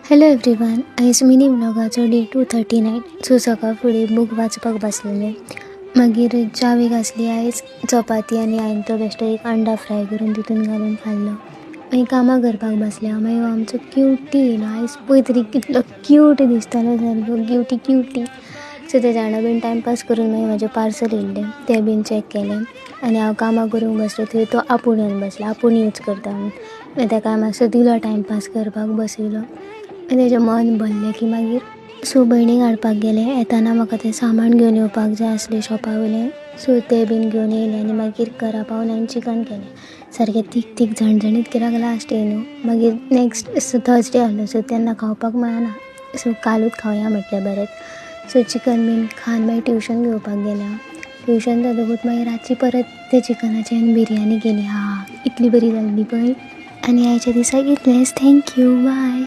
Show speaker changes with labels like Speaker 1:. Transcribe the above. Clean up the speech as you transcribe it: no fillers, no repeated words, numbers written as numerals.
Speaker 1: Hello everyone, आयज mini व्लॉगाचो day 239. So सकाळ फुडें बूक वाचपाक बसलेले. मागीर च्या घासली. आयज चपाती आनी हांवें तो बेश्टो एक अंडा फ्राय करून तितून घालून खाल्लो. मागीर कामां करपाक बसलें हांव. मागीर आमचो क्युटी येयलो. आयज पळय तरी कितलो क्यूट दिसतालो सारको क्युटी. सो तेज्या वांगडा बीन टायमपास करून मागीर म्हाजें पार्सल येयल्लें तें बीन चॅक केलें. आनी हांव कामां करूंक बसलें थंय तो आपूण येवन बसला. आपूण यूज करता म्हणून मागीर ताका मातसो दिलो टायमपास करपाक बसयलो. आनी तेजें मन भरलें की मागीर भयणीक हाडपाक गेलें. येताना म्हाका तें सामान घेवन येवपाक जाय आसलें शॉपा वयलें. सो तें बीन घेवन येयलें आनी मागीर घरा पावून हांवें चिकन केलें. सारकें तीख झणझणीत कित्याक लास्ट न्हू. मागीर नॅक्स्ट थर्सडे आहलो सो तेन्ना खावपाक मेळना. सो कालूच खावया म्हटलें बरें. सो चिकन बीन खावन मागीर ट्युशन घेवपाक गेलें हांव. ट्युशन जातकूच मागीर रातची परत ते चिकनाची आनी बिरयानी केली. इतली बरी जाल्ली पळय. आनी आयच्या दिसाक इतलेंच. Thank you, bye.